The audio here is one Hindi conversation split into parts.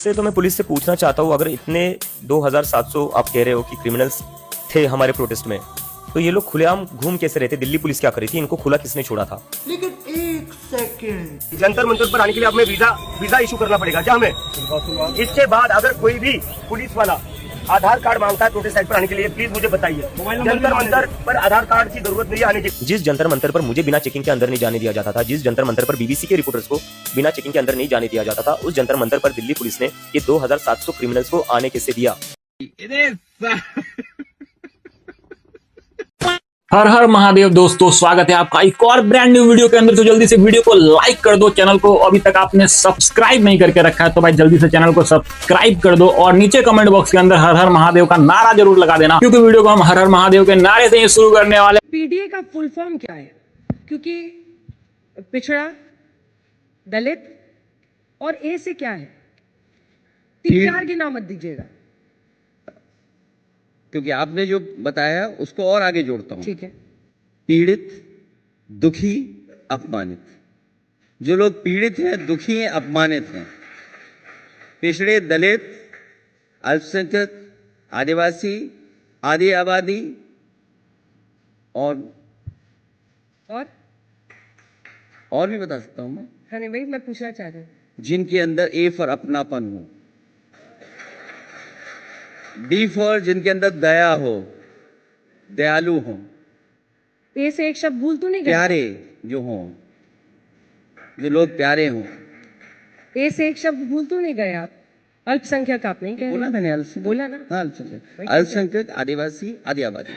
से तो मैं पुलिस से पूछना चाहता हूँ, अगर इतने 2700 आप कह रहे हो कि क्रिमिनल्स थे हमारे प्रोटेस्ट में, तो ये लोग खुलेआम घूम कैसे रहे थे? दिल्ली पुलिस क्या करी थी? इनको खुला किसने छोड़ा था? लेकिन एक सेकंड, जंतर मंतर पर आने के लिए हमें वीजा इशू करना पड़ेगा क्या हमें? इसके बाद अगर कोई भी पुलिस वाला आधार कार्ड मांगता है प्रोटेस्ट साइट पर आने के लिए, प्लीज मुझे बताइए। जंतर मंतर पर आधार कार्ड की जरूरत नहीं आने की। जिस जंतर मंतर पर मुझे बिना चेकिंग के अंदर नहीं जाने दिया जाता था, जिस जंतर मंतर पर बीबीसी के रिपोर्टर्स को बिना चेकिंग के अंदर नहीं जाने दिया जाता था, उस जंतर मंतर पर दिल्ली पुलिस ने ये 2700 क्रिमिनल्स को आने कैसे दिया? हर हर महादेव दोस्तों, स्वागत है आपका एक और ब्रांड न्यू वीडियो के अंदर। तो जल्दी से वीडियो को लाइक कर दो, चैनल को अभी तक आपने सब्सक्राइब नहीं करके रखा है तो भाई जल्दी से चैनल को सब्सक्राइब कर दो और नीचे कमेंट बॉक्स के अंदर हर हर महादेव का नारा जरूर लगा देना, क्योंकि वीडियो को हम हर हर महादेव के नारे से ही शुरू करने वाले। पीडीए का फुल फॉर्म क्या है? क्योंकि पिछड़ा, दलित और ए से क्या है? 3-4 की नाम मत दीजिएगा, क्योंकि आपने जो बताया उसको और आगे जोड़ता हूं। ठीक है। पीड़ित, दुखी, अपमानित। जो लोग पीड़ित हैं, दुखी हैं, अपमानित हैं, पिछड़े, दलित, अल्पसंख्यक, आदिवासी, आदि आबादी और भी बता सकता हूं मैं। हाँ नहीं भाई, मैं पूछना चाह रही हूँ जिनके अंदर ए फॉर अपनापन हो, डी फॉर जिनके अंदर दया हो, दयालु हो, ए से एक शब्द भूल तो नहीं गया? प्यारे जो हो, जो लोग प्यारे हो। ए से एक शब्द भूल तो नहीं गए आप? अल्पसंख्यक आप नहीं कह बोला रहे? मैंने अल्पसंख्यक, बोला ना? हाँ अल्पसंख्यक, आदिवासी, आदि आबादी।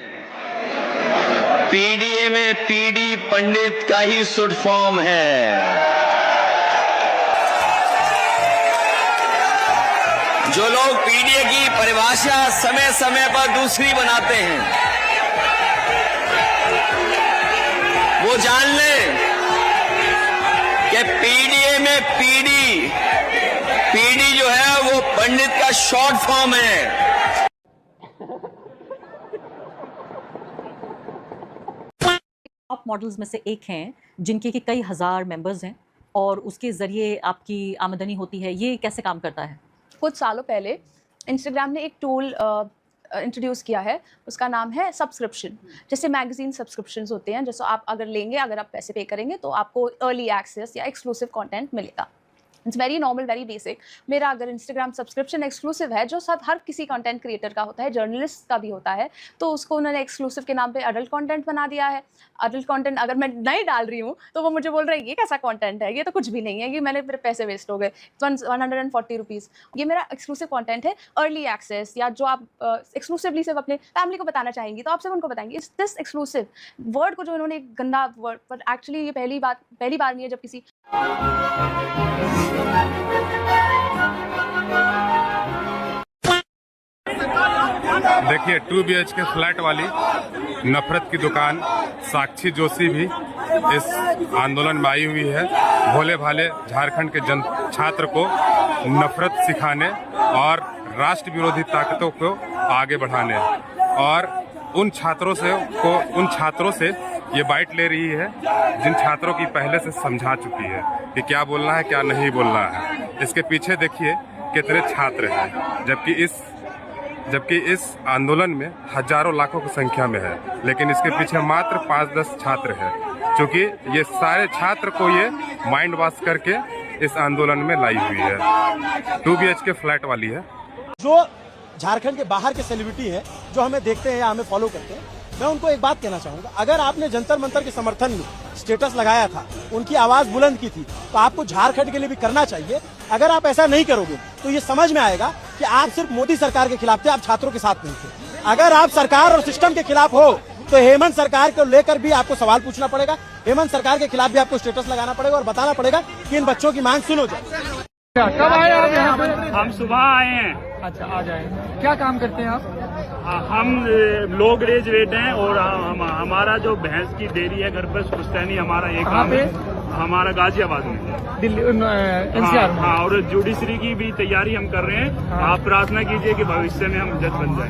पीडीए में पीडी पंडित का ही शॉर्ट फॉर्म है। जो लोग पीडीए की परिभाषा समय समय पर दूसरी बनाते हैं, वो जान लें कि पीडीए में पीडी जो है वो पंडित का शॉर्ट फॉर्म है। टॉप मॉडल्स में से एक हैं जिनके कि कई हज़ार मेंबर्स हैं और उसके ज़रिए आपकी आमदनी होती है। ये कैसे काम करता है? कुछ सालों पहले इंस्टाग्राम ने एक टूल इंट्रोड्यूस किया है, उसका नाम है सब्सक्रिप्शन। जैसे मैगजीन सब्सक्रिप्शंस होते हैं, जैसे आप अगर लेंगे, अगर आप पैसे पे करेंगे तो आपको अर्ली एक्सेस या एक्सक्लूसिव कंटेंट मिलेगा। It's very normal, very basic. मेरा अगर इंस्टाग्राम सब्सक्रिप्शन एक्सक्लूसिव है, जो सब हर किसी कंटेंट क्रिएटर का होता है, जर्नलिस्ट का भी होता है, तो उसको उन्होंने एक्सक्लूसिव के नाम पे अडल्ट कंटेंट बना दिया है। अडल्ट कंटेंट अगर मैं नहीं डाल रही हूँ तो वो मुझे बोल रहे हैं ये कैसा कंटेंट है, ये तो कुछ भी नहीं है, ये मेरे पैसे वेस्ट हो गए, 140 रुपीज़। ये मेरा एक्सक्लूसिव कंटेंट है। अर्ली एक्सेस या जो आप एक्सक्लूसिवली सिर्फ अपने फैमिली को बताना चाहेंगी तो आप सिर्फ उनको बताएंगे। इस दिस एक्सक्लूसिव वर्ड को जो इन्होंने एक गंदा वर्ड, पर एक्चुअली ये पहली बार नहीं है जब किसी देखिए 2 BHK फ्लैट वाली नफरत की दुकान साक्षी जोशी भी इस आंदोलन में आई हुई है। भोले भाले झारखंड के छात्र को नफरत सिखाने और राष्ट्र विरोधी ताकतों को आगे बढ़ाने और उन छात्रों से ये बाइट ले रही है जिन छात्रों की पहले से समझा चुकी है कि क्या बोलना है, क्या नहीं बोलना है। इसके पीछे देखिए कितने छात्र हैं, जबकि इस आंदोलन में हजारों लाखों की संख्या में है, लेकिन इसके पीछे मात्र 5-10 छात्र हैं, क्योंकि ये सारे छात्र को ये माइंड वॉश करके इस आंदोलन में लाई हुई है। 2 BHK फ्लैट वाली है। जो झारखंड के बाहर के सेलिब्रिटी हैं, जो हमें देखते हैं या हमें फॉलो करते हैं, मैं उनको एक बात कहना चाहूंगा, अगर आपने जंतर मंतर के समर्थन में स्टेटस लगाया था, उनकी आवाज बुलंद की थी, तो आपको झारखंड के लिए भी करना चाहिए। अगर आप ऐसा नहीं करोगे तो ये समझ में आएगा कि आप सिर्फ मोदी सरकार के खिलाफ थे, आप छात्रों के साथ नहीं थे। अगर आप सरकार और सिस्टम के खिलाफ हो तो हेमंत सरकार को लेकर भी आपको सवाल पूछना पड़ेगा, हेमंत सरकार के खिलाफ भी आपको स्टेटस लगाना पड़ेगा और बताना पड़ेगा कि इन बच्चों की मांग सुनो जाए। कब आए आप यहाँ पे? हम सुबह आए हैं। अच्छा, आ जाए। क्या काम करते हैं आप? हम लो ग्रेजुएट हैं और हमारा जो भैंस की डेयरी है घर पर पुश्तैनी, हमारा एक काम है। हमारा गाजियाबाद में, दिल्ली NCR में। हाँ, और जुडिशरी की भी तैयारी हम कर रहे हैं। हाँ। आप प्रार्थना कीजिए कि भविष्य में हम जज बन जाए।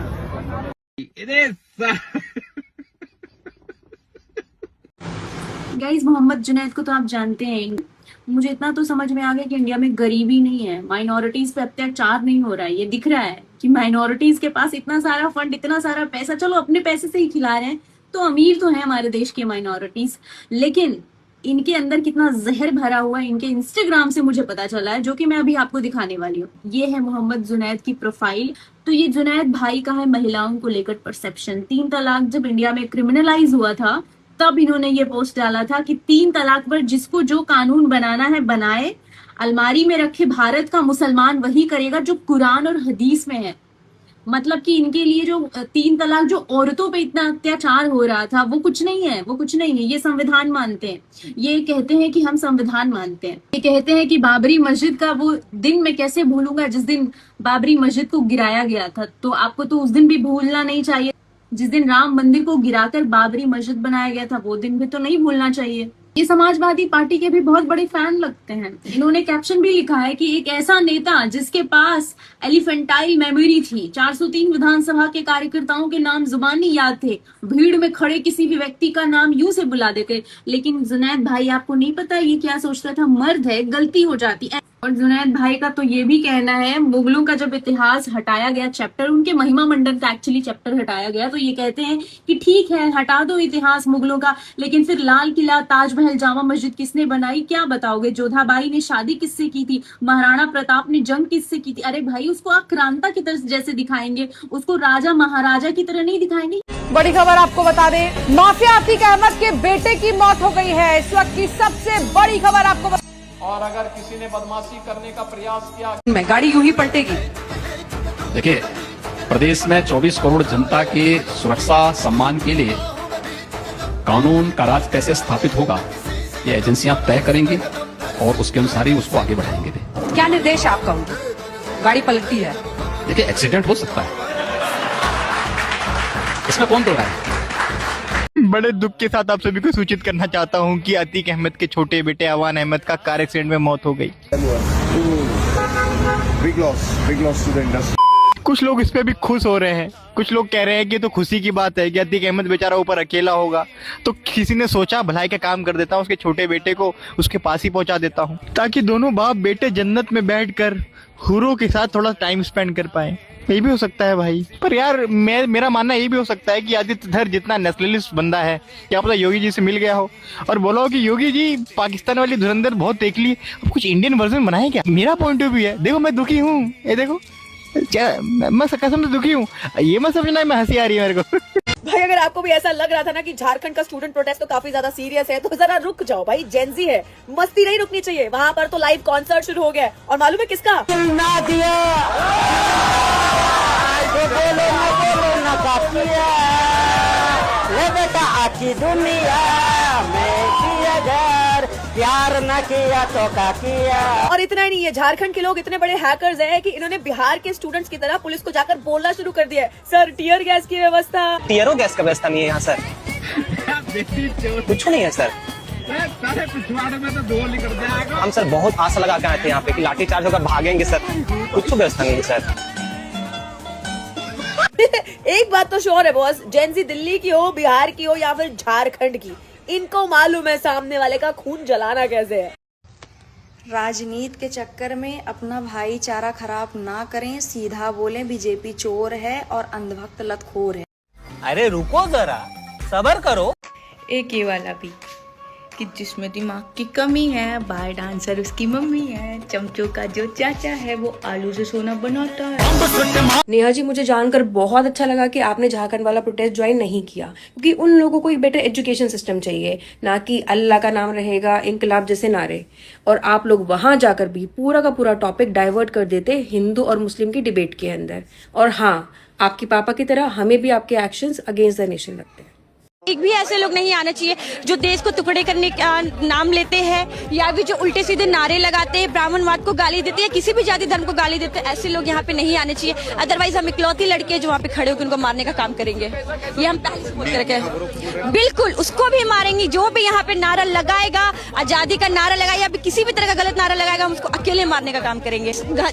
गाइस, मोहम्मद जुनैद को तो आप जानते हैं, मुझे इतना तो समझ में आ गया कि इंडिया में गरीबी नहीं है, माइनॉरिटीज पे अत्याचार नहीं हो रहा है। ये दिख रहा है कि माइनॉरिटीज के पास इतना सारा फंड, इतना सारा पैसा, चलो अपने पैसे से ही खिला रहे हैं, तो अमीर तो है हमारे देश के माइनॉरिटीज, लेकिन इनके अंदर कितना जहर भरा हुआ है इनके इंस्टाग्राम से मुझे पता चला है, जो कि मैं अभी आपको दिखाने वाली हूँ। ये है मोहम्मद जुनैद की प्रोफाइल। तो ये जुनैद भाई का है महिलाओं को लेकर परसेप्शन। 3 तलाक जब इंडिया में क्रिमिनलाइज हुआ था, तब इन्होंने ये पोस्ट डाला था कि 3 तलाक पर जिसको जो कानून बनाना है बनाए, अलमारी में रखे भारत का मुसलमान वही करेगा जो कुरान और हदीस में है। मतलब कि इनके लिए जो 3 तलाक, जो औरतों पे इतना अत्याचार हो रहा था, वो कुछ नहीं है, वो कुछ नहीं है। ये संविधान मानते हैं, ये कहते हैं कि हम संविधान मानते हैं। ये कहते हैं कि बाबरी मस्जिद का वो दिन मैं कैसे भूलूंगा जिस दिन बाबरी मस्जिद को गिराया गया था। तो आपको तो उस दिन भी भूलना नहीं चाहिए। जिस दिन राम मंदिर को गिराकर बाबरी मस्जिद बनाया गया था, वो दिन भी तो नहीं भूलना चाहिए। ये समाजवादी पार्टी के भी बहुत बड़े फैन लगते हैं। इन्होंने कैप्शन भी लिखा है कि एक ऐसा नेता जिसके पास एलिफेंटाइल मेमोरी थी, 403 विधानसभा के कार्यकर्ताओं के नाम जुबानी याद थे, भीड़ में खड़े किसी भी व्यक्ति का नाम यूं से बुला देते। लेकिन जुनैद भाई, आपको नहीं पता ये क्या सोचता था, मर्द है, गलती हो जाती है। और जुनैद भाई का तो ये भी कहना है, मुगलों का जब इतिहास हटाया गया चैप्टर, उनके महिमा मंडन का एक्चुअली चैप्टर हटाया गया, तो ये कहते हैं कि ठीक है हटा दो इतिहास मुगलों का, लेकिन फिर लाल किला, ताजमहल, जामा मस्जिद किसने बनाई, क्या बताओगे? जोधाबाई ने शादी किससे की थी? महाराणा प्रताप ने जंग किससे की थी? अरे भाई, उसको आप क्रांता की तरह जैसे दिखाएंगे, उसको राजा महाराजा की तरह नहीं दिखाएंगे। बड़ी खबर आपको बता दें, माफिया अतीक अहमद के बेटे की मौत हो गई है। इस वक्त की सबसे बड़ी खबर आपको और अगर किसी ने बदमाशी करने का प्रयास किया, मैं गाड़ी यूं ही पलटेगी। देखिए, प्रदेश में 24 करोड़ जनता के सुरक्षा सम्मान के लिए कानून का राज कैसे स्थापित होगा, ये एजेंसियां तय करेंगी और उसके अनुसार ही उसको आगे बढ़ाएंगे। क्या निर्देश आपका उनको? गाड़ी पलटती है। देखिए, एक्सीडेंट हो सकता है, इसमें कौन तोड़ रहा है? बड़े दुख के साथ आप सभी को सूचित करना चाहता हूं कि अतीक अहमद के छोटे बेटे अवान अहमद का कार एक्सीडेंट में मौत हो गई। Big loss to the industry. कुछ लोग इस पे भी खुश हो रहे हैं, कुछ लोग कह रहे हैं कि तो खुशी की बात है कि अतीक अहमद बेचारा ऊपर अकेला होगा, तो किसी ने सोचा भलाई का काम कर देता हूँ, उसके छोटे बेटे को उसके पास ही पहुंचा देता हूँ, ताकि दोनों बाप बेटे जन्नत में बैठकर हुरों के साथ थोड़ा टाइम स्पेंड कर पाए। ये भी हो सकता है भाई, पर यार मेरा मानना ये भी हो सकता है कि आदित्य धर जितना नेशनलिस्ट बंदा है, क्या पता योगी जी से मिल गया हो और बोला हो कि योगी जी पाकिस्तान वाली धुरंधर बहुत देख ली, अब कुछ इंडियन वर्जन बनाए क्या। मेरा पॉइंट ऑफ व्यू है, देखो मैं दुखी हूँ, ये देखो मैं कसम से दुखी हूँ, ये मत समझना मैं हंसी आ रही है मेरे को। भाई अगर आपको भी ऐसा लग रहा था ना कि झारखंड का स्टूडेंट प्रोटेस्ट तो काफी ज्यादा सीरियस है, तो जरा रुक जाओ भाई, जेनजी है, मस्ती नहीं रुकनी चाहिए। वहाँ पर तो लाइव कॉन्सर्ट शुरू हो गया है, और मालूम है किसका? प्यार न किया तो क्या किया। और इतना ही नहीं है, झारखंड के लोग इतने बड़े हैकर्स हैं कि इन्होंने बिहार के स्टूडेंट्स की तरह पुलिस को जाकर बोलना शुरू कर दिया है, सर टीयर गैस की व्यवस्था। टीयरो गैस का व्यवस्था नहीं है यहाँ सर, कुछ नहीं है सर। हम सर बहुत आशा लगा के आए थे यहाँ पे कि लाठी चार्ज होकर भागेंगे सर, कुछ व्यवस्था नहीं है सर। एक बात तो श्योर है बॉस, जेनजी दिल्ली की हो, बिहार की हो या फिर झारखंड की, इनको मालूम है सामने वाले का खून जलाना कैसे है। राजनीति के चक्कर में अपना भाईचारा खराब ना करें, सीधा बोलें बीजेपी चोर है और अंधभक्त लतखोर है। अरे रुको जरा, सब्र करो। एक ये वाला भी कि जिसमें दिमाग की कमी है, बाहर डांसर उसकी मम्मी है, चमचों का जो चाचा है वो आलू से सोना बनाता है। नेहा जी, मुझे जानकर बहुत अच्छा लगा कि आपने झारखंड वाला प्रोटेस्ट ज्वाइन नहीं किया, क्योंकि उन लोगों को एक बेटर एजुकेशन सिस्टम चाहिए, ना कि अल्लाह का नाम रहेगा इंकलाब जैसे नारे। और आप लोग वहां जाकर भी पूरा का पूरा टॉपिक डाइवर्ट कर देते हिंदू और मुस्लिम की डिबेट के अंदर। और हाँ, आपके पापा की तरह हमें भी आपके एक्शंस अगेंस्ट द नेशन लगते हैं। एक भी ऐसे लोग नहीं आना चाहिए जो देश को टुकड़े करने का नाम लेते हैं, या भी जो उल्टे सीधे नारे लगाते हैं, ब्राह्मणवाद को गाली देते हैं, किसी भी जाति धर्म को गाली देते हैं। ऐसे लोग यहाँ पे नहीं आने चाहिए। अदरवाइज हम इकलौती लड़के जो वहाँ पे खड़े होकर उनको मारने का काम करेंगे, ये हम पहले से बोल करके बिल्कुल उसको भी मारेंगे। जो भी यहाँ पे नारा लगाएगा, आजादी का नारा लगाएगा या किसी भी तरह का गलत नारा लगाएगा, हम उसको अकेले मारने का काम करेंगे।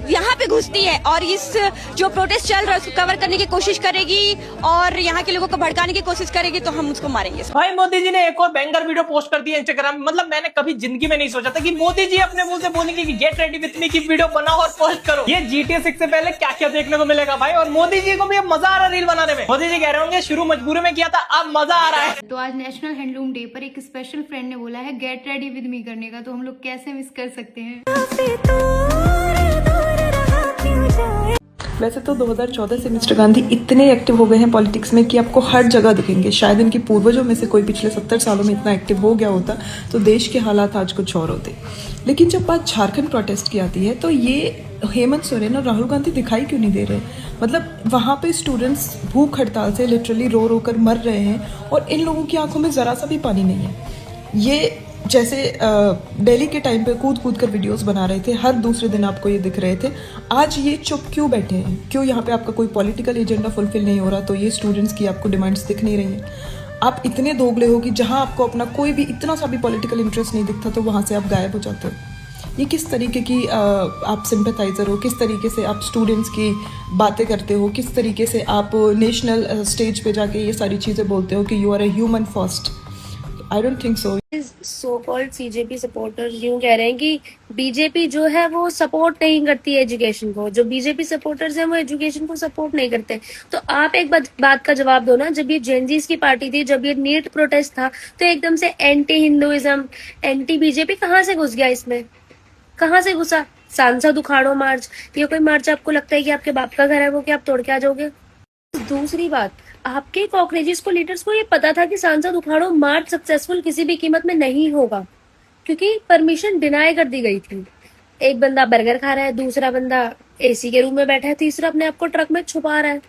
यहाँ पे घुसती है और इस जो प्रोटेस्ट चल रहा है उसको कवर करने की कोशिश करेगी और यहाँ के लोगों को भड़काने की कोशिश करेगी, तो हम को मारेंगे। भाई मोदी जी ने एक और बैंगर वीडियो पोस्ट कर दी है इंस्टाग्राम में। मतलब मैंने कभी जिंदगी में नहीं सोचा था कि मोदी जी अपने मुंह से बोलेंगे कि गेट रेडी विथ मी की वीडियो बनाओ और पोस्ट करो। ये GTA 6 से पहले क्या क्या देखने को मिलेगा भाई। और मोदी जी को भी अब मजा आ रहा है रील बनाने में। मोदी जी कह रहे होंगे शुरू मजबूरी में किया था, अब मजा आ रहा है। तो आज नेशनल हैंडलूम डे पर एक स्पेशल फ्रेंड ने बोला है गेट रेडी विद मी करने का, तो हम लोग कैसे मिस कर सकते हैं। वैसे तो 2014 से मिस्टर गांधी इतने एक्टिव हो गए हैं पॉलिटिक्स में कि आपको हर जगह दिखेंगे। शायद इनके पूर्वजों में से कोई पिछले 70 सालों में इतना एक्टिव हो गया होता तो देश के हालात आज कुछ और होते। लेकिन जब बात झारखंड प्रोटेस्ट की आती है तो ये हेमंत सोरेन और राहुल गांधी दिखाई क्यों नहीं दे रहे। मतलब वहाँ पे स्टूडेंट्स भूख हड़ताल से लिटरली रो रो कर मर रहे हैं और इन लोगों की आंखों में ज़रा सा भी पानी नहीं है। ये जैसे दिल्ली के टाइम पे कूद कूद कर वीडियोस बना रहे थे, हर दूसरे दिन आपको ये दिख रहे थे। आज ये चुप क्यों बैठे हैं? क्यों यहाँ पे आपका कोई पॉलिटिकल एजेंडा फुलफिल नहीं हो रहा? तो ये स्टूडेंट्स की आपको डिमांड्स दिख नहीं रही हैं। आप इतने दोगले हो कि जहाँ आपको अपना कोई भी इतना सा भी पॉलिटिकल इंटरेस्ट नहीं दिखता तो वहाँ से आप गायब हो जाते हो। ये किस तरीके की आप सिंपैथाइजर हो? किस तरीके से आप स्टूडेंट्स की बातें करते हो? किस तरीके से आप नेशनल स्टेज पे जाके ये सारी चीज़ें बोलते हो कि you are a human first? I don't think so. So called CJP supporters यूं कह रहे हैं कि बीजेपी जो है वो सपोर्ट नहीं करती है एजुकेशन को। जो बीजेपी सपोर्टर्स हैं वो एजुकेशन को सपोर्ट नहीं करते। तो आप एक बात का जवाब दो ना। जब ये जेनजीज की पार्टी थी, जब ये नीट प्रोटेस्ट था, तो एकदम से एंटी हिंदुइज्म, एंटी बीजेपी कहाँ से घुस गया इसमें? कहाँ से घुसा? सांसद उखाड़ो मार्च, ये कोई मार्च आपको लगता है कि आपके बाप का घर है वो कि आप तोड़ के आ जाओगे? दूसरी बात, आपके कांग्रेस को लीडर्स को ये पता था कि सांसद उखाड़ो मार्च सक्सेसफुल किसी भी कीमत में नहीं होगा, क्योंकि परमिशन डिनाई कर दी गई थी। एक बंदा बर्गर खा रहा है, दूसरा बंदा AC के रूम में बैठा है, तीसरा अपने आप को ट्रक में छुपा रहा है।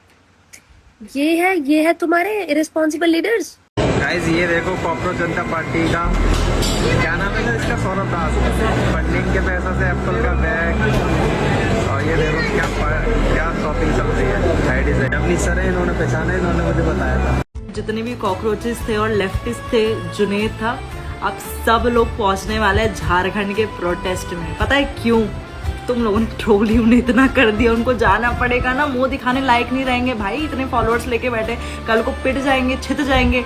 ये है तुम्हारे इररिस्पॉन्सिबल लीडर्स। गाइस ये देखो कॉकरोच जनता पार्टी का क्या नाम है इसका, सौरभ दास, फंडिंग के पैसा से एप्पल का बैग, और ये देखो क्या शॉपिंग चल रही है। अपनी सर है, इन्होंने पहचाना, इन्होंने मुझे बताया था। जितने भी कॉकरोचेस थे और लेफ्टिस्ट थे, जुनेद था, अब सब लोग पहुंचने वाले हैं झारखंड के प्रोटेस्ट में। पता है क्यों? तुम लोगों ने ट्रोल ही उन्हें इतना कर दिया, उनको जाना पड़ेगा ना। मुंह दिखाने लायक नहीं रहेंगे भाई, इतने फॉलोअर्स लेके बैठे, कल को पिट जाएंगे, छित जाएंगे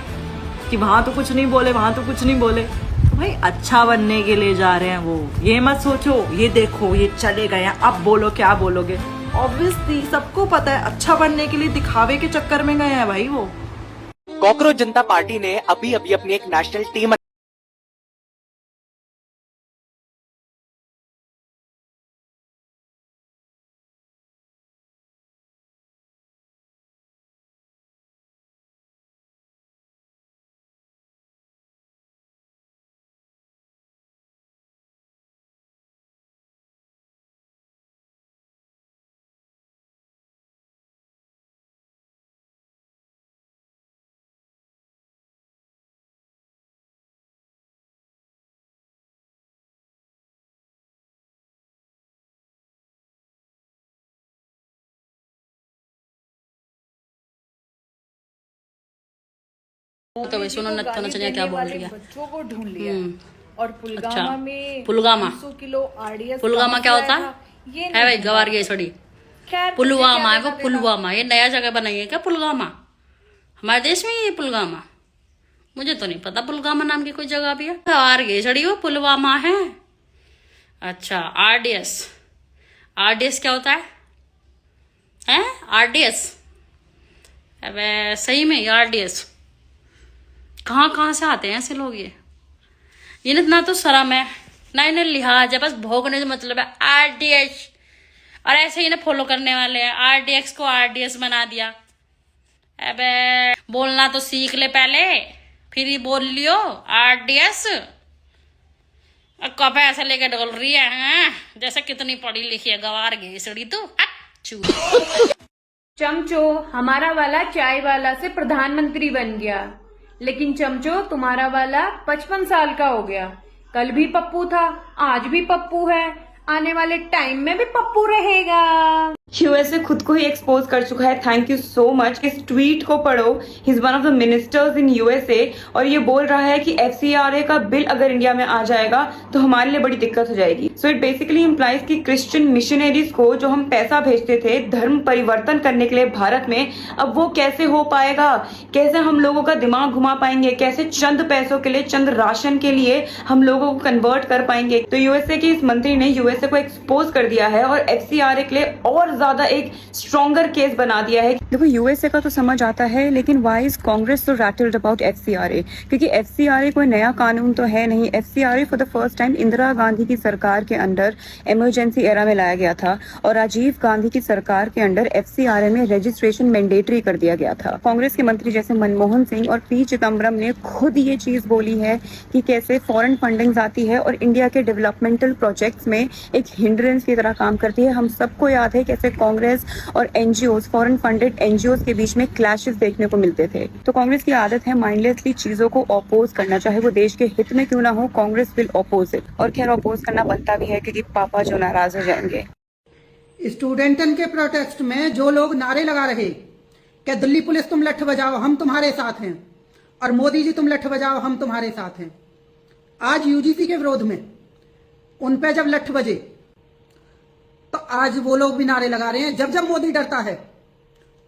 कि वहां तो कुछ नहीं बोले, वहां तो कुछ नहीं बोले। तो भाई अच्छा बनने के लिए जा रहे हैं वो। ये मत सोचो ये देखो ये चले गए, अब बोलो क्या बोलोगे। ऑब्वियसली सबको पता है अच्छा बनने के लिए दिखावे के चक्कर में गए हैं भाई वो। कॉकरोच जनता पार्टी ने अभी अपनी एक नेशनल टीम तो वैसे उन्होंने तो चलिए क्या बोल रही है। बच्चों को ढूंढ लिया और पुलगामा अच्छा, में पुलगामा 200 किलो RDS पुलगामा क्या होता है भाई? गवार गई सड़ी पुलवामा है वो, पुलवामा ये नया जगह बनाई है क्या पुलगामा? हमारे देश में ये पुलगामा, मुझे तो नहीं पता पुलगामा नाम की कोई जगह भी है। गवार गई सड़ी वो पुलवामा है। अच्छा RDS क्या होता है? RDS अबे सही में RDS कहाँ से आते हैं ऐसे लोग? ये इन्हें ना तो शर्म है ना इन्हें लिहाज है, बस भोगने से मतलब है। RDS और ऐसे ही इन्हें फॉलो करने वाले हैं। RDX को RDS बना दिया। अबे बोलना तो सीख ले पहले, फिर ही बोल लियो RDS। कब ऐसे लेके डोल रही है जैसे कितनी पढ़ी लिखी है, गवार गई सड़ी तू। चमचो हमारा वाला चाय वाला से प्रधानमंत्री बन गया, लेकिन चमचो तुम्हारा वाला 55 साल का हो गया। कल भी पप्पू था, आज भी पप्पू है, आने वाले टाइम में भी पप्पू रहेगा। यूएसए खुद को ही एक्सपोज कर चुका है। Thank you so much. इस ट्वीट को पढ़ो। He is one of the ministers in USA और ये बोल रहा है कि एफसीआरए का बिल अगर इंडिया में आ जाएगा तो हमारे लिए बड़ी दिक्कत हो जाएगी। सो इट बेसिकली इम्प्लाइज कि क्रिश्चियन मिशनरीज को जो हम पैसा भेजते थे धर्म परिवर्तन करने के लिए भारत में, अब वो कैसे हो पाएगा, कैसे हम लोगों का दिमाग घुमा पाएंगे, कैसे चंद पैसों के लिए, चंद राशन के लिए हम लोगों को कन्वर्ट कर पाएंगे। तो यूएसए के इस मंत्री ने यूएसए को एक्सपोज कर दिया है और एफसीआरए के लिए और ज्यादा एक स्ट्रॉन्गर केस बना दिया है। देखो यूएसए का तो समझ आता है, लेकिन व्हाई इज कांग्रेस तो रैटल्ड अबाउट एफसीआरए? क्योंकि एफसीआरए कोई नया कानून तो है नहीं। FCRA for the first time Indira Gandhi की सरकार के अंडर इमरजेंसी एरा में लाया गया था और राजीव गांधी की सरकार के अंडर एफसीआरए में रजिस्ट्रेशन मैंडेटरी कर दिया गया था। कांग्रेस के मंत्री जैसे मनमोहन सिंह और पी चिदम्बरम ने खुद ये चीज बोली है कि कैसे फॉरेन फंडिंग आती है और इंडिया के डेवलपमेंटल प्रोजेक्ट्स में एक हिंड्रेंस की तरह काम करती है। हम सबको याद है कैसे कांग्रेस और एनजीओज, फॉरेन फंडेड एनजीओज के बीच में क्लैशेस देखने को मिलते थे। तो कांग्रेस की आदत है माइंडलेसली चीजों को अपोज करना, चाहे वो देश के हित में क्यों ना हो, कांग्रेस विल अपोज इट। और खैर अपोज करना बनता भी है क्योंकि पापा जो नाराज हो जाएंगे। स्टूडेंटन के प्रोटेस्ट में जो लोग नारे लगा रहे कि दिल्ली पुलिस तुम लठ बजाओ हम तुम्हारे साथ हैं और मोदी जी तुम लठ बजाओ हम तुम्हारे साथ हैं, आज यूजीसी के विरोध में उन पे जब लठ बजे तो आज वो लोग भी नारे लगा रहे हैं। जब जब मोदी डरता है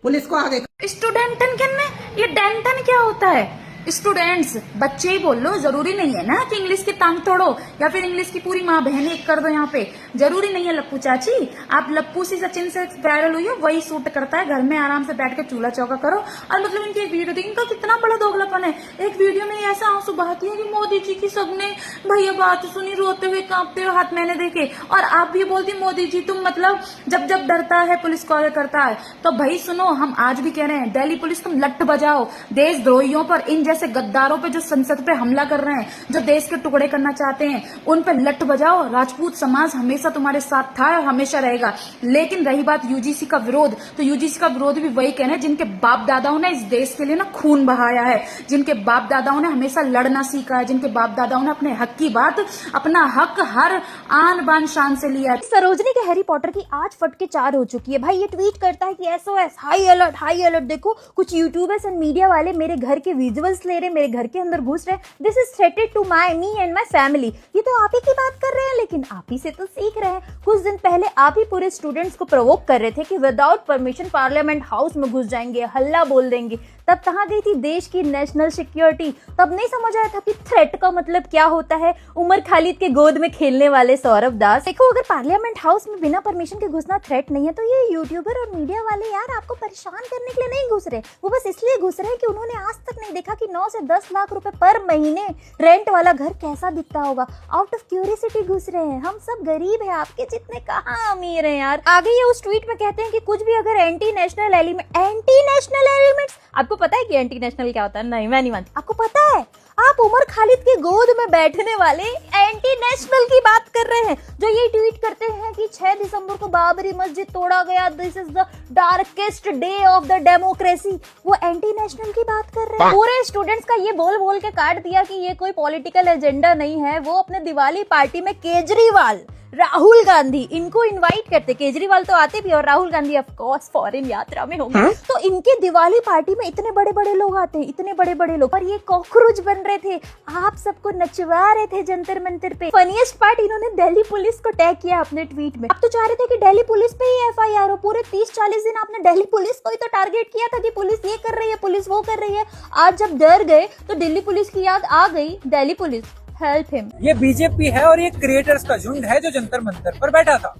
पुलिस को आगे। स्टूडेंटन में ये डेंटन क्या होता है? स्टूडेंट्स, बच्चे ही बोल लो, जरूरी नहीं है ना कि इंग्लिश की टांग तोड़ो या फिर इंग्लिश की पूरी माँ बहन एक कर दो। यहाँ पे जरूरी नहीं है लप्पू चाची, आप लप्पू सी सचिन से वायरल हुई हो वही सूट करता है। घर में आराम से बैठ के चूल्हा चौका करो। और मतलब इनकी एक वीडियो देखी, इनका कितना बड़ा दोगलापन है। एक वीडियो में ऐसा आंसू बहाती है कि मोदी जी की सबने भैया बात सुनी, रोते हुए कांपते हुए हाथ मैंने देखे, और आप भी बोलती मोदी जी तुम मतलब जब जब डरता है पुलिस को आगे करता है। तो भाई सुनो, हम आज भी कह रहे हैं दिल्ली पुलिस तुम लठ बजाओ। देशद्रोहियों पर, इन जैसे गद्दारों पे जो संसद पे हमला कर रहे हैं, जो देश के टुकड़े करना चाहते हैं, उन पे लठ बजाओ। राजपूत समाज हमेशा तुम्हारे साथ था और हमेशा रहेगा। लेकिन रही बात यूजीसी का विरोध, तो यूजीसी का विरोध भी वही कहना है जिनके बाप दादाओं ने इस देश के लिए ना खून बहाया है, जिनके बाप दादाओं ने हमेशा लड़ना सीखा है, जिनके बाप दादाओं ने अपने हक की बात, अपना हक हर आन बान शान से लिया। सरोजनी के हैरी पॉटर की आज फटके 4 हो चुकी है। भाई ये ट्वीट करता है कि एसओएस, हाई अलर्ट देखो कुछ यूट्यूबर्स एंड मीडिया वाले मेरे घर के विजुअल्स ले रहे, मेरे घर के अंदर घुस रहे। This is threatened to me and my family. ये तो आप ही की बात कर रहे हैं, लेकिन आप ही से तो सीख रहे हैं। कुछ दिन पहले आप ही पूरे स्टूडेंट्स को प्रोवोक कर रहे थे कि विदाउट परमिशन पार्लियामेंट हाउस में घुस जाएंगे, हल्ला बोल देंगे। तब कहाँ गई थी देश की नेशनल सिक्योरिटी? तब नहीं समझ आया था कि थ्रेट का मतलब क्या होता है। उमर खालिद के गोद में खेलने वाले सौरभ दास। देखो, अगर पार्लियामेंट हाउस में बिना परमिशन के घुसना थ्रेट नहीं है तो ये यूट्यूबर और मीडिया वाले यार आपको परेशान करने के लिए नहीं घुस रहे। वो बस इसलिए घुस रहे हैं कि उन्होंने आज तक नहीं देखा कि 9 से 10 लाख रुपए पर महीने रेंट वाला घर कैसा दिखता होगा। आउट ऑफ क्यूरियोसिटी घुस रहे हैं। हम सब गरीब हैं, आपके जितने कहाँ अमीर हैं यार। आगे ये उस ट्वीट में कहते हैं कि कुछ भी अगर एंटी नेशनल एलिमेंट्स, आपको पता है कि एंटी नेशनल क्या होता है? नहीं, मैं नहीं मानती। आपको पता है? आप उमर खालिद के गोद में बैठने वाले एंटी नेशनल की बात कर रहे हैं, जो ये ट्वीट करते हैं कि 6 दिसंबर को बाबरी मस्जिद तोड़ा गया, this is the darkest day of the democracy. वो एंटी नेशनल की बात कर रहे हैं। पूरे स्टूडेंट्स का ये बोल बोल के काट दिया कि ये कोई पॉलिटिकल एजेंडा नहीं है। वो अपने दिवाली पार्टी में केजरीवाल, राहुल गांधी इनको इनवाइट करते। केजरीवाल तो आते भी और Rahul Gandhi of course foreign यात्रा में होंगे। तो इनके दिवाली पार्टी में इतने बड़े बड़े लोग आते हैं, इतने बड़े बड़े लोग, और ये कॉकरोच बन रहे थे, आप सबको नचवा रहे थे जंतर मंतर पे। फनीएस्ट पार्ट, इन्होंने दिल्ली पुलिस को टैग किया अपने ट्वीट में। आप तो चाह रहे थे कि दिल्ली पुलिस पे ही एफआईआर हो। पूरे 30-40 दिन आपने दिल्ली पुलिस को ही तो टारगेट किया था कि पुलिस ये कर रही है, पुलिस वो कर रही है। आज जब डर गए तो दिल्ली पुलिस की याद आ गई। Delhi police, help him. ये बीजेपी है और ये क्रिएटर्स का झुंड है जो जंतर मंतर पर बैठा था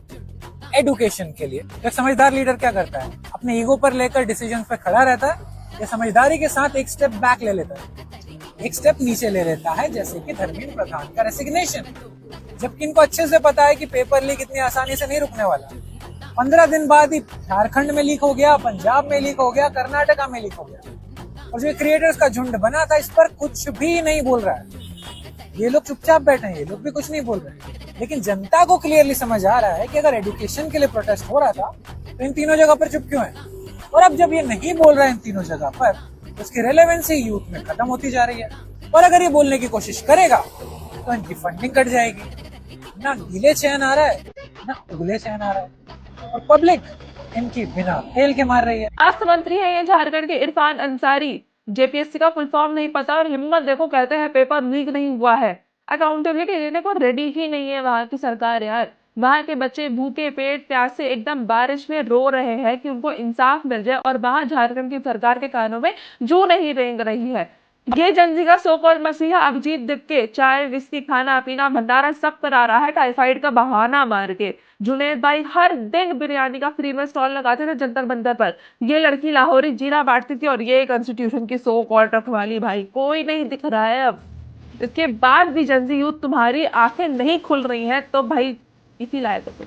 एडुकेशन के लिए। एक समझदार लीडर क्या करता है? अपने ईगो पर लेकर डिसीजन पे खड़ा रहता है या समझदारी के साथ एक स्टेप बैक ले लेता है, एक स्टेप नीचे ले लेता है, जैसे कि धर्मेंद्र प्रधान का रेसिग्नेशन। जबकि इनको अच्छे से पता है कि पेपर लीक इतनी आसानी से नहीं रुकने वाला। 15 दिन बाद ही झारखंड में लीक हो गया, पंजाब में लीक हो गया, कर्नाटका में लीक हो गया, और जो क्रिएटर्स का झुंड बना था इस पर कुछ भी नहीं बोल रहा है। ये लोग चुपचाप बैठे हैं, ये लोग भी कुछ नहीं बोल रहे। लेकिन जनता को क्लियरली समझ आ रहा है कि अगर एजुकेशन के लिए प्रोटेस्ट हो रहा था तो इन तीनों जगह पर चुप क्यों है। और अब जब ये नहीं बोल रहा है इन तीनों जगह पर, तो उसकी रेलेवेंसी यूथ में खत्म होती जा रही है। और अगर ये बोलने की कोशिश करेगा तो इनकी फंडिंग कट जाएगी। ना गीले चैन आ रहा है, ना उगले चैन आ रहा है। और पब्लिक इनकी बिना खेल के मार रही है। स्वास्थ्य मंत्री है ये झारखंड के इरफान अंसारी। जेपीएससी का फुल फॉर्म नहीं पता और हिम्मत देखो, कहते हैं पेपर लीक नहीं हुआ है। अकाउंटेबिलिटी देने को रेडी ही नहीं है वहाँ की सरकार यार। वहाँ के बच्चे भूखे पेट प्यासे एकदम बारिश में रो रहे हैं कि उनको इंसाफ मिल जाए, और वहाँ झारखंड की सरकार के कानों में जू नहीं रेंग रही है। ये जनजी का सो कॉल्ड मसीहा अभिजीत दिक्के चाय विस्की खाना पीना भंडारा सब करा रहा है टाइफाइड का बहाना मार के। जुनेद भाई हर दिन बिरयानी का फ्री में स्टॉल लगाते थे जंतर मंतर पर। ये लड़की लाहौरी जीरा बांटती थी और ये कॉन्स्टिट्यूशन की सो कॉल्ड रखवाली। भाई कोई नहीं दिख रहा है अब। इसके बाद भी जनजी यूथ तुम्हारी आंखें नहीं खुल रही हैं तो भाई इसी लायक हो।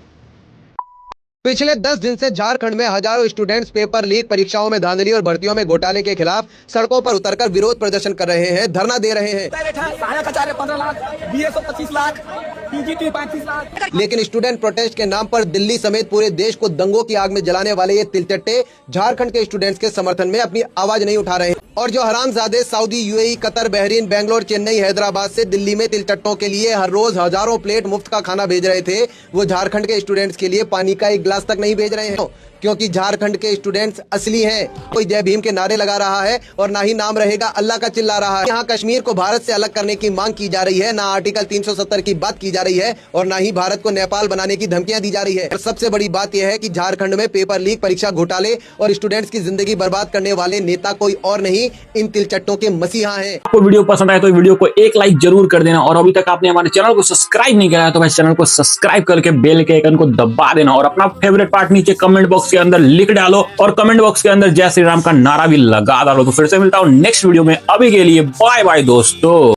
पिछले 10 दिन से झारखंड में हजारों स्टूडेंट्स पेपर लीक, परीक्षाओं में धांधली और भर्तियों में घोटाले के खिलाफ सड़कों पर उतरकर विरोध प्रदर्शन कर रहे हैं, धरना दे रहे हैं। 15 लाख, बीएसओ 25 लाख, पीजीटी 35 लाख। लेकिन स्टूडेंट प्रोटेस्ट के नाम पर दिल्ली समेत पूरे देश को दंगों की आग में जलाने वाले ये तिलचट्टे झारखंड के स्टूडेंट्स के समर्थन में अपनी आवाज नहीं उठा रहे हैं। और जो हरामजादे Saudi, UAE, Qatar, Bahrain, Bangalore, Chennai, Hyderabad से दिल्ली में तिलचट्टों के लिए हर रोज हजारों प्लेट मुफ्त का खाना भेज रहे थे, वो झारखंड के स्टूडेंट्स के लिए पानी का एक गिलास तक नहीं भेज रहे हैं, क्योंकि झारखंड के स्टूडेंट्स असली हैं। कोई जय भीम के नारे लगा रहा है और ना ही नाम रहेगा अल्लाह का चिल्ला रहा है। यहाँ कश्मीर को भारत से अलग करने की मांग की जा रही है, ना आर्टिकल 370 की बात की जा रही है और ना ही भारत को नेपाल बनाने की धमकियां दी जा रही है। और सबसे बड़ी बात यह है कि झारखंड में पेपर लीक, परीक्षा घोटाले और स्टूडेंट्स की जिंदगी बर्बाद करने वाले नेता कोई और नहीं, इन तिलचट्टों के मसीहा हैं। आपको वीडियो पसंद आए तो वीडियो को एक लाइक जरूर कर देना, और अभी तक आपने हमारे चैनल को सब्सक्राइब नहीं किया है तो भाई चैनल को सब्सक्राइब करके बेल के आइकन को दबा देना, और अपना फेवरेट पार्ट नीचे कमेंट बॉक्स के अंदर लिख डालो, और कमेंट बॉक्स के अंदर जय श्री राम का नारा भी लगा डालो। तो फिर से मिलता हूं नेक्स्ट वीडियो में, अभी के लिए बाय बाय दोस्तों।